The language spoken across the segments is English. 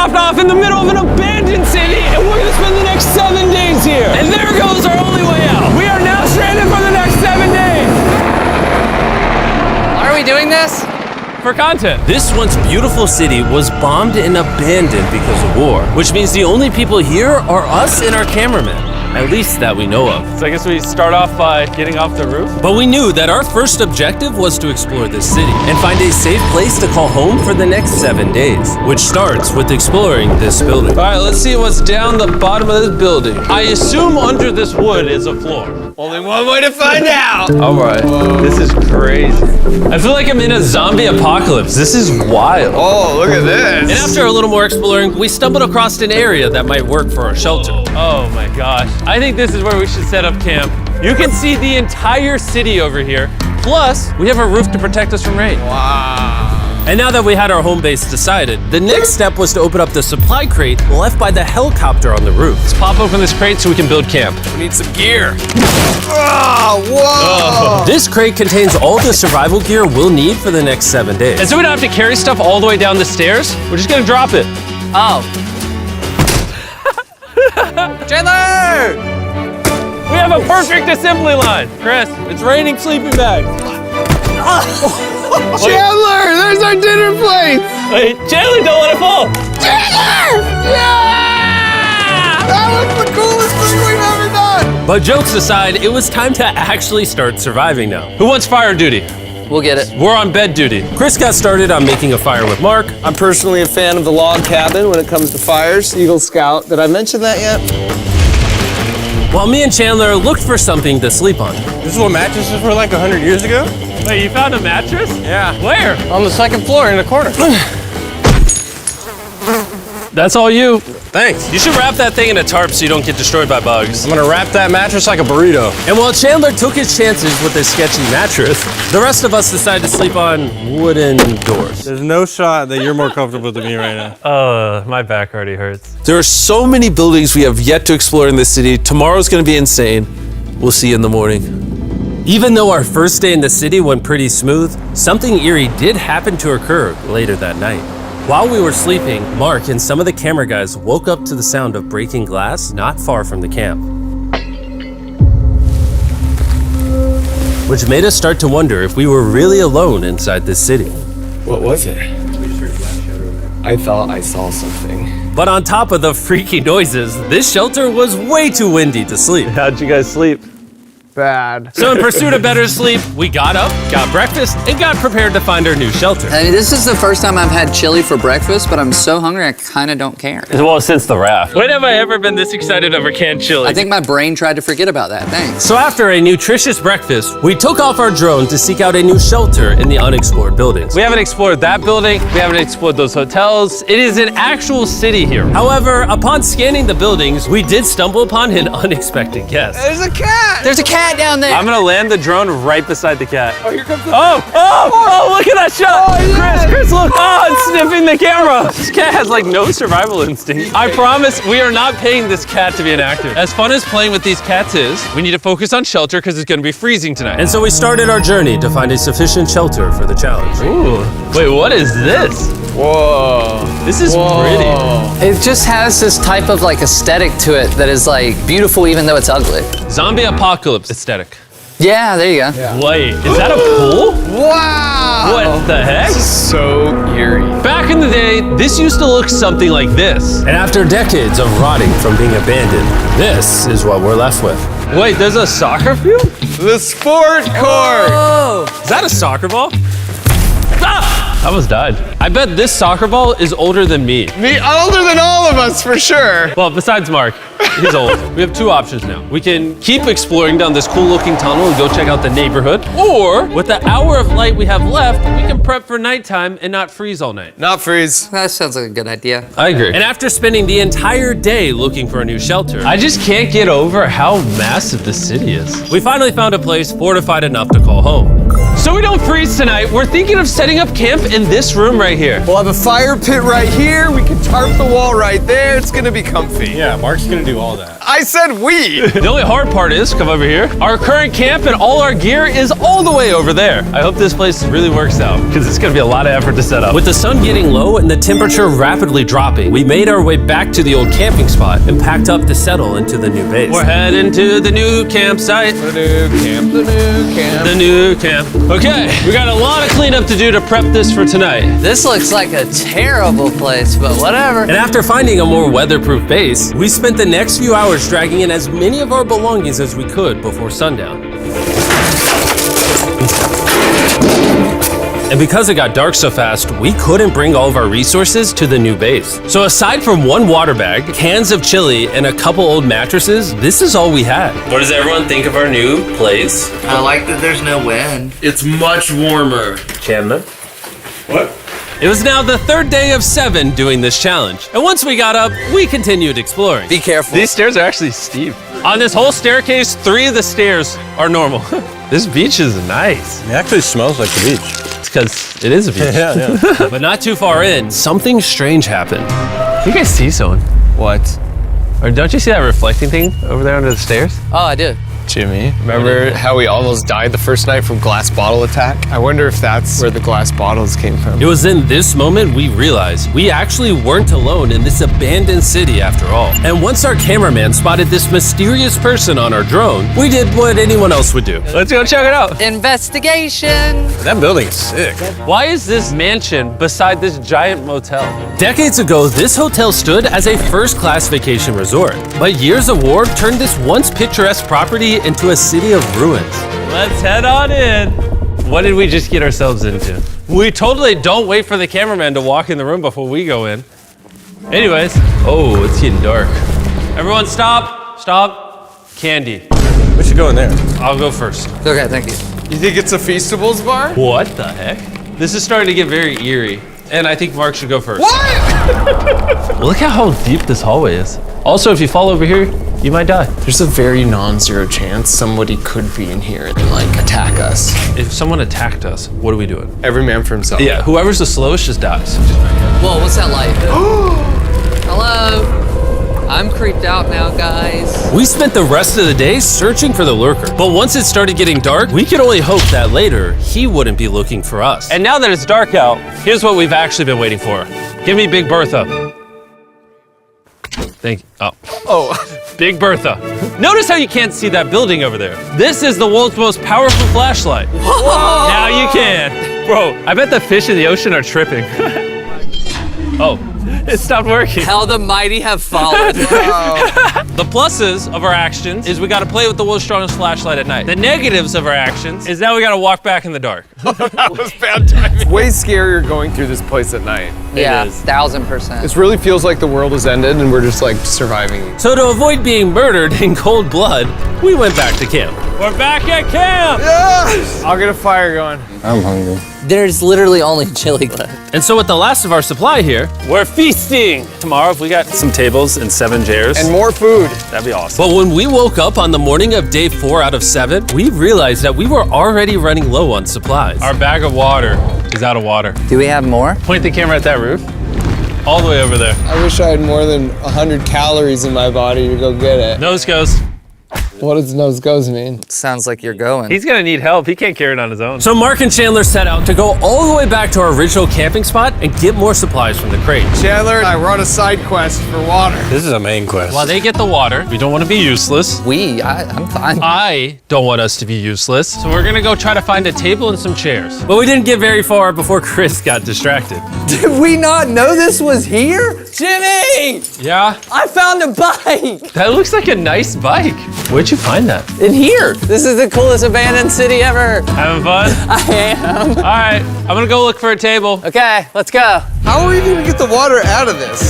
dropped off in the middle of an abandoned city, and we're gonna spend the next 7 days here. And there goes our only way out. We are now stranded for the next 7 days. Why are we doing this? For content. This once beautiful city was bombed and abandoned because of war, which means the only people here are us and our cameraman. At least that we know of. So I guess we start off by getting off the roof. But we knew that our first objective was to explore this city and find a safe place to call home for the next 7 days, which starts with exploring this building. All right, let's see what's down the bottom of this building. I assume under this wood is a floor. Only one way to find out. All right, this is crazy. I feel like I'm in a zombie apocalypse. This is wild. Oh, look at this. And after a little more exploring, we stumbled across an area that might work for our shelter. Oh my gosh. I think this is where we should set up camp. You can see the entire city over here. Plus, we have a roof to protect us from rain. Wow. And now that we had our home base decided, the next step was to open up the supply crate left by the helicopter on the roof. Let's pop open this crate so we can build camp. We need some gear. Oh, whoa. This crate contains all the survival gear we'll need for the next 7 days. And so we don't have to carry stuff all the way down the stairs. We're just gonna drop it. Oh. Chandler! We have a perfect assembly line. Chris, it's raining sleeping bags. Chandler, there's our dinner plate. Wait, Chandler, don't let it fall. Chandler! Yeah! That was the coolest thing we've ever done. But jokes aside, it was time to actually start surviving now. Who wants fire duty? We'll get it. We're on bed duty. Chris got started on making a fire with Mark. I'm personally a fan of the log cabin when it comes to fires. Eagle Scout. Did I mention that yet? While me and Chandler looked for something to sleep on. This is what mattresses were like 100 years ago? Wait, you found a mattress? Yeah. Where? On the second floor in the corner. That's all you. Thanks. You should wrap that thing in a tarp so you don't get destroyed by bugs. I'm gonna wrap that mattress like a burrito. And while Chandler took his chances with his sketchy mattress, the rest of us decided to sleep on wooden doors. There's no shot that you're more comfortable than me right now. My back already hurts. There are so many buildings we have yet to explore in this city. Tomorrow's gonna be insane. We'll see you in the morning. Even though our first day in the city went pretty smooth, something eerie did happen to occur later that night. While we were sleeping, Mark and some of the camera guys woke up to the sound of breaking glass not far from the camp. Which made us start to wonder if we were really alone inside this city. What was it? I thought I saw something. But on top of the freaky noises, this shelter was way too windy to sleep. How'd you guys sleep? Bad. So in pursuit of better sleep, we got up, got breakfast, and got prepared to find our new shelter. I mean, this is the first time I've had chili for breakfast, but I'm so hungry I kind of don't care. Well, since the raft. When have I ever been this excited over canned chili? I think my brain tried to forget about that. Thanks. So after a nutritious breakfast, we took off our drone to seek out a new shelter in the unexplored buildings. We haven't explored that building. We haven't explored those hotels. It is an actual city here. However, upon scanning the buildings, we did stumble upon an unexpected guest. There's a cat. There's a cat down there. I'm gonna land the drone right beside the cat. Oh, here comes the Oh, look at that shot! Chris, look! Oh, it's sniffing the camera! This cat has like no survival instinct. I promise we are not paying this cat to be an actor. As fun as playing with these cats is, we need to focus on shelter because it's gonna be freezing tonight. And so we started our journey to find a sufficient shelter for the challenge. Ooh, wait, what is this? Whoa. This is pretty. It just has this type of like aesthetic to it that is like beautiful even though it's ugly. Zombie apocalypse aesthetic. Yeah, there you go. Wait, is that a pool? Wow. What the heck? So eerie. Back in the day, this used to look something like this. And after decades of rotting from being abandoned, this is what we're left with. Wait, there's a soccer field? The sport court. Is that a soccer ball? Ah! I almost died. I bet this soccer ball is older than me. Me older than all of us for sure. Well, besides Mark, he's old. We have two options now. We can keep exploring down this cool looking tunnel and go check out the neighborhood. Or, with the hour of light we have left, we can prep for nighttime and not freeze all night. Not freeze. That sounds like a good idea. I agree. And after spending the entire day looking for a new shelter, I just can't get over how massive the city is. we finally found a place fortified enough to call home. So we don't freeze tonight, we're thinking of setting up camp in this room right here. We'll have a fire pit right here. We can tarp the wall right there. It's gonna be comfy. Yeah, Mark's gonna do all that. I said we. The only hard part is, come over here, our current camp and all our gear is all the way over there. I hope this place really works out, because it's gonna be a lot of effort to set up. With the sun getting low and the temperature rapidly dropping, we made our way back to the old camping spot and packed up to settle into the new base. We're heading to the new campsite. The new camp, the new camp. The new camp. Okay, we got a lot of cleanup to do to prep this for tonight. This looks like a terrible place, but whatever. And after finding a more weatherproof base, we spent the next few hours dragging in as many of our belongings as we could before sundown. And because it got dark so fast, we couldn't bring all of our resources to the new base. So aside from one water bag, cans of chili, and a couple old mattresses, this is all we had. What does everyone think of our new place? I like that there's no wind. It's much warmer. Chandler? What? It was now the third day of 7 doing this challenge. And once we got up, we continued exploring. Be careful. These stairs are actually steep. On this whole staircase, 3 of the stairs are normal. This beach is nice. It actually smells like the beach. It's because it is a beach. Yeah. But not too far in, something strange happened. You guys see someone? What? Or don't you see that reflecting thing over there under the stairs? Oh, I do. Jimmy, remember how we almost died the first night from glass bottle attack? I wonder if that's where the glass bottles came from. It was in this moment we realized we actually weren't alone in this abandoned city after all. And once our cameraman spotted this mysterious person on our drone, we did what anyone else would do. Let's go check it out. Investigation. That building is sick. Why is this mansion beside this giant motel? Decades ago, this hotel stood as a first-class vacation resort. But years of war turned this once picturesque property into a city of ruins. Let's head on in. What did we just get ourselves into? We totally don't wait for the cameraman to walk in the room before we go in. Anyways, oh, it's getting dark. Everyone stop, stop. Candy. We should go in there. I'll go first. Okay, thank you. You think it's a Feastables bar? What the heck? This is starting to get very eerie. And I think Mark should go first. What? Look at how deep this hallway is. Also, if you fall over here, you might die. There's a very non-zero chance somebody could be in here and like attack us. If someone attacked us, what are we doing? Every man for himself. Yeah, whoever's the slowest just dies. Whoa, what's that light? Hello. I'm creeped out now, guys. We spent the rest of the day searching for the lurker. But once it started getting dark, we could only hope that later he wouldn't be looking for us. And now that it's dark out, here's what we've actually been waiting for. Give me Big Bertha. Thank you. Oh, Big Bertha. Notice how you can't see that building over there. This is the world's most powerful flashlight. Whoa. Now you can. Bro, I bet the fish in the ocean are tripping. Oh, it stopped working. How the mighty have fallen. The pluses of our actions is we got to play with the world's strongest flashlight at night. The negatives of our actions is now we got to walk back in the dark. That was bad timing. It's way scarier going through this place at night. Yeah, is. 1000%. This really feels like the world has ended and we're just like surviving. So to avoid being murdered in cold blood, we went back to camp. We're back at camp. Yes! I'll get a fire going. I'm hungry. There's literally only chili left. And so with the last of our supply here, We're feasting. Tomorrow, if we got some tables and 7 chairs, And more food. that'd be awesome. but when we woke up on the morning of day 4 out of 7, we realized that we were already running low on supplies. Our bag of water is out of water. Do we have more? Point the camera at that roof. All the way over there. I wish I had more than 100 calories in my body to go get it. Nose goes. What does nose goes mean? Sounds like you're going. He's gonna need help. He can't carry it on his own. So Mark and Chandler set out to go all the way back to our original camping spot and get more supplies from the crate. Chandler and I were on a side quest for water. This is a main quest. While they get the water, we don't want to be useless. I'm fine. I don't want us to be useless. So we're gonna go try to find a table and some chairs. But we didn't get very far before Chris got distracted. Did we not know this was here? Jimmy! Yeah? I found a bike! That looks like a nice bike. Where'd you find that? In here. This is the coolest abandoned city ever. Having fun? I am. All right, I'm gonna go look for a table. Okay, let's go. How are we gonna get the water out of this?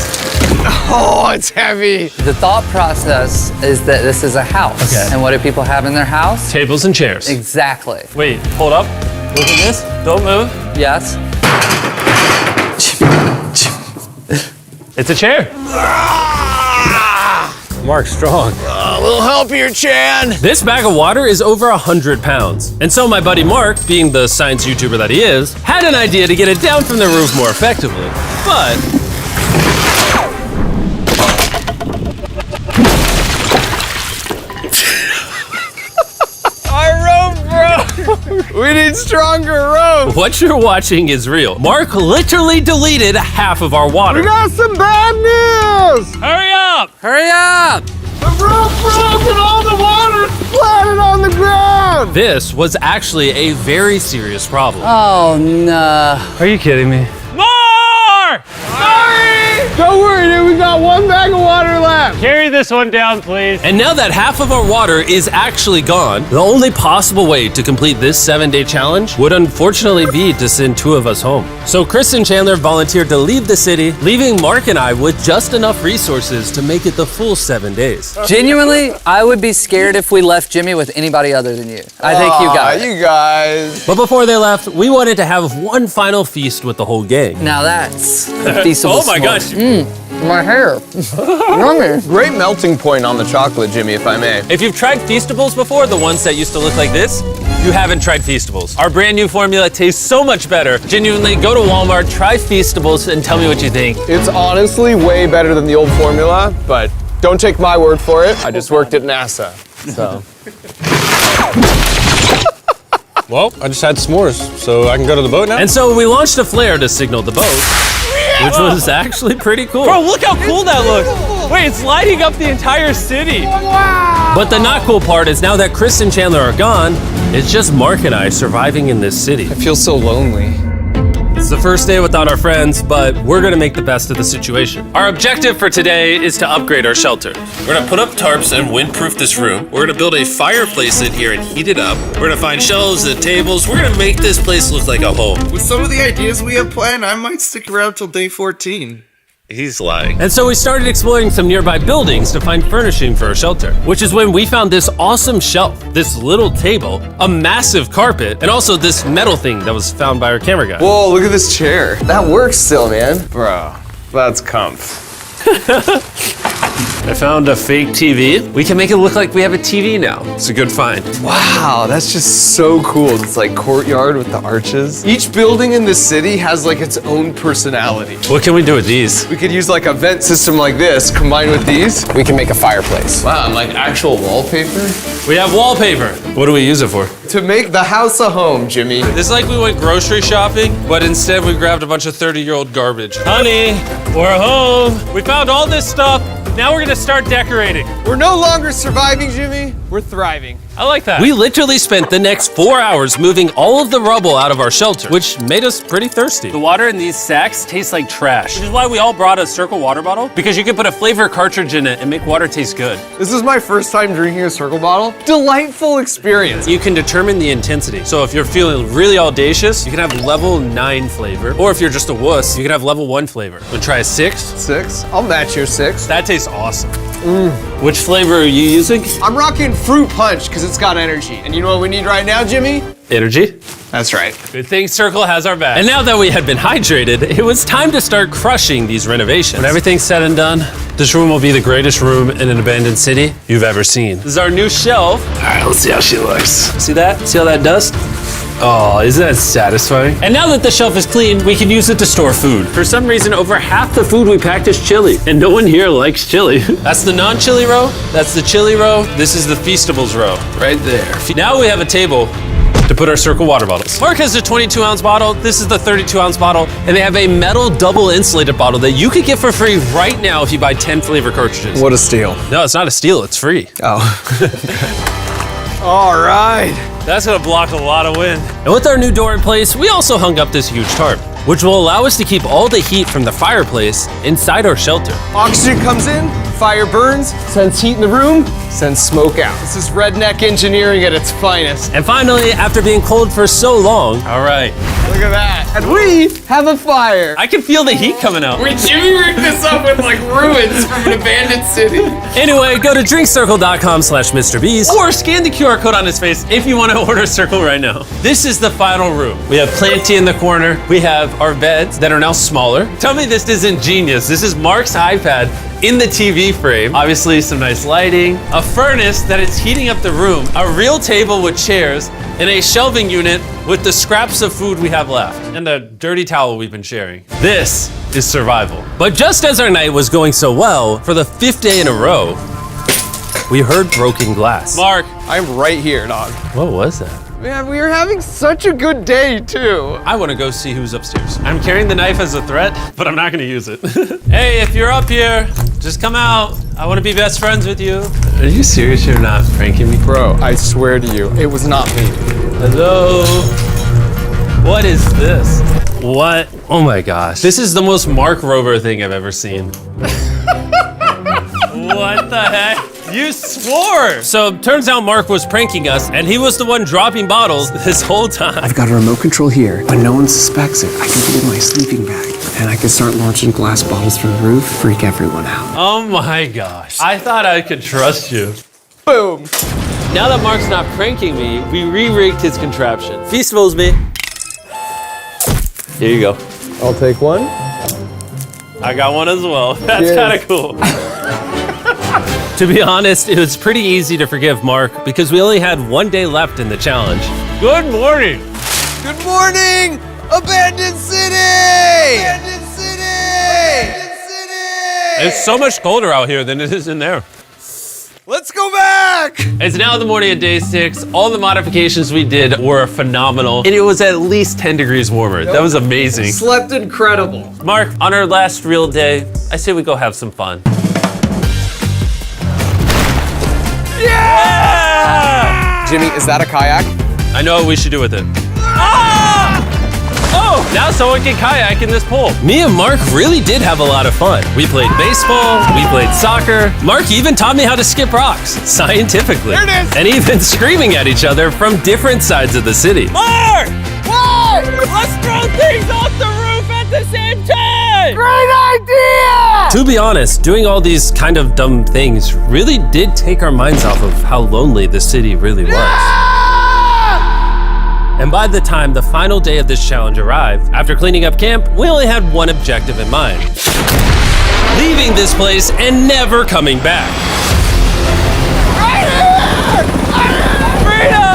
Oh, it's heavy. The thought process is that this is a house. Okay. And what do people have in their house? Tables and chairs. Exactly. Wait, hold up. Look at this. Don't move. Yes. It's a chair. Mark's strong. A little help here, Chan. This bag of water is over 100 pounds. And so my buddy Mark, being the science YouTuber that he is, had an idea to get it down from the roof more effectively. But need stronger rope. What you're watching is real. Mark literally deleted half of our water. Got some bad news! Hurry up! Hurry up! The rope broke and all the water splattered on the ground! This was actually a very serious problem. Oh no. Are you kidding me? More! Don't worry, dude, we got one bag of water left. Carry this one down, please. And now that half of our water is actually gone, the only possible way to complete this 7-day challenge would unfortunately be to send 2 of us home. So Chris and Chandler volunteered to leave the city, leaving Mark and I with just enough resources to make it the full 7 days. Genuinely, I would be scared if we left Jimmy with anybody other than you. I think you got it. You guys. But before they left, we wanted to have one final feast with the whole gang. Now that's a feasible Oh my gosh. My hair. Yummy. Great melting point on the chocolate, Jimmy, if I may. If you've tried Feastables before, the ones that used to look like this, you haven't tried Feastables. Our brand new formula tastes so much better. Genuinely, go to Walmart, try Feastables, and tell me what you think. It's honestly way better than the old formula, but don't take my word for it. I just worked at NASA, so. Well, I just had s'mores, so I can go to the boat now? And so we launched a flare to signal the boat, which was actually pretty cool. Bro, look how cool that looks. Wait, it's lighting up the entire city. But the not cool part is now that Chris and Chandler are gone, it's just Mark and I surviving in this city. I feel so lonely. It's the first day without our friends, but we're gonna make the best of the situation. Our objective for today is to upgrade our shelter. We're gonna put up tarps and windproof this room. We're gonna build a fireplace in here and heat it up. We're gonna find shelves and tables. We're gonna make this place look like a home. With some of the ideas we have planned, I might stick around till day 14. He's lying. And so we started exploring some nearby buildings to find furnishing for our shelter, which is when we found this awesome shelf, this little table, a massive carpet, and also this metal thing that was found by our camera guy. Whoa, look at this chair. That works still, man. Bro, that's comf. I found a fake TV. We can make it look like we have a TV now. It's a good find. Wow, that's just so cool. It's like courtyard with the arches. Each building in this city has like its own personality. What can we do with these? We could use like a vent system like this, combined with these. We can make a fireplace. Wow, and like actual wallpaper? We have wallpaper. What do we use it for? To make the house a home, Jimmy. It's like we went grocery shopping, but instead we grabbed a bunch of 30-year-old garbage. Honey, we're home. We found all this stuff. Now we're gonna start decorating. We're no longer surviving, Jimmy. We're thriving. I like that. We literally spent the next 4 hours moving all of the rubble out of our shelter, which made us pretty thirsty. The water in these sacks tastes like trash, which is why we all brought a Circle water bottle, because you can put a flavor cartridge in it and make water taste good. This is my first time drinking a Circle bottle. Delightful experience. You can determine the intensity. So if you're feeling really audacious, you can have level 9 flavor. Or if you're just a wuss, you can have level 1 flavor. Wanna try a 6? 6? I'll match your 6. That tastes awesome. Which flavor are you using? I'm rocking Fruit Punch because it's got energy. And you know what we need right now, Jimmy? Energy. That's right. Good thing Circle has our back. And now that we had been hydrated, it was time to start crushing these renovations. When everything's said and done, this room will be the greatest room in an abandoned city you've ever seen. This is our new shelf. All right, let's see how she looks. See that? See all that dust? Oh, isn't that satisfying? And now that the shelf is clean, we can use it to store food. For some reason, over half the food we packed is chili, and no one here likes chili. That's the non-chili row, that's the chili row, this is the Feastables row, right there. Now we have a table to put our Circle water bottles. Mark has a 22-ounce bottle, this is the 32-ounce bottle, and they have a metal double insulated bottle that you could get for free right now if you buy 10 flavor cartridges. What a steal. No, it's not a steal, it's free. Oh. All right. That's gonna block a lot of wind. And with our new door in place, we also hung up this huge tarp, which will allow us to keep all the heat from the fireplace inside our shelter. Oxygen comes in, fire burns, sends heat in the room, sends smoke out. This is redneck engineering at its finest. And finally, after being cold for so long, all right, Look at that. And we have a fire. I can feel the heat coming out. Wait, Jimmy rigged this up with like ruins from an abandoned city. Anyway, go to drinkcircle.com/MrBeast. Or scan the QR code on his face if you want to order Circle right now. This is the final room. We have Planty in the corner. We have our beds that are now smaller. Tell me this isn't genius. This is Mark's iPad in the TV frame. Obviously some nice lighting, a furnace that is heating up the room, a real table with chairs, and a shelving unit with the scraps of food we have left, and a dirty towel we've been sharing. This is survival. But just as our night was going so well, for the 5th day in a row, we heard broken glass. Mark, I'm right here, dog. What was that? Man, we are having such a good day, too. I want to go see who's upstairs. I'm carrying the knife as a threat, but I'm not gonna use it. Hey, if you're up here, just come out. I want to be best friends with you. Are you serious? You're not pranking me? Bro, I swear to you, it was not me. Hello? What is this? What? Oh my gosh. This is the most Mark Rover thing I've ever seen. What the heck? You swore! So turns out Mark was pranking us, and he was the one dropping bottles this whole time. I've got a remote control here. When no one suspects it, I can put it in my sleeping bag. And I can start launching glass bottles from the roof, freak everyone out. Oh my gosh. I thought I could trust you. Boom. Now that Mark's not pranking me, we re-rigged his contraption. Feastables me. Here you go. I'll take one. I got one as well. That's Cheers. kind of cool. To be honest, it was pretty easy to forgive Mark because we only had one day left in the challenge. Good morning. Good morning, Abandoned City! Abandoned City! Abandoned City! It's so much colder out here than it is in there. Let's go back! It's now the morning of day 6. All the modifications we did were phenomenal, and it was at least 10 degrees warmer. That was amazing. Slept incredible. Mark, on our last real day, I say we go have some fun. Yeah! Jimmy, is that a kayak? I know what we should do with it. Ah! Oh, now someone can kayak in this pool. Me and Mark really did have a lot of fun. We played baseball, we played soccer. Mark even taught me how to skip rocks, scientifically. There it is. And even screaming at each other from different sides of the city. Mark! What? Let's throw things off the roof at the same time! Great idea! To be honest, doing all these kind of dumb things really did take our minds off of how lonely the city really was. And by the time the final day of this challenge arrived, after cleaning up camp, we only had one objective in mind. Leaving this place and never coming back. Freedom!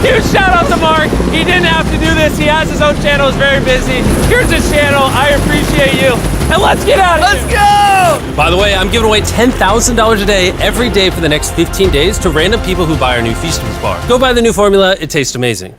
Huge shout out to Mark. He didn't have to do this. He has his own channel. He's very busy. Here's his channel. I appreciate you. And let's get out of here. Let's go! By the way, I'm giving away $10,000 a day every day for the next 15 days to random people who buy our new Feastables bar. Go buy the new formula. It tastes amazing.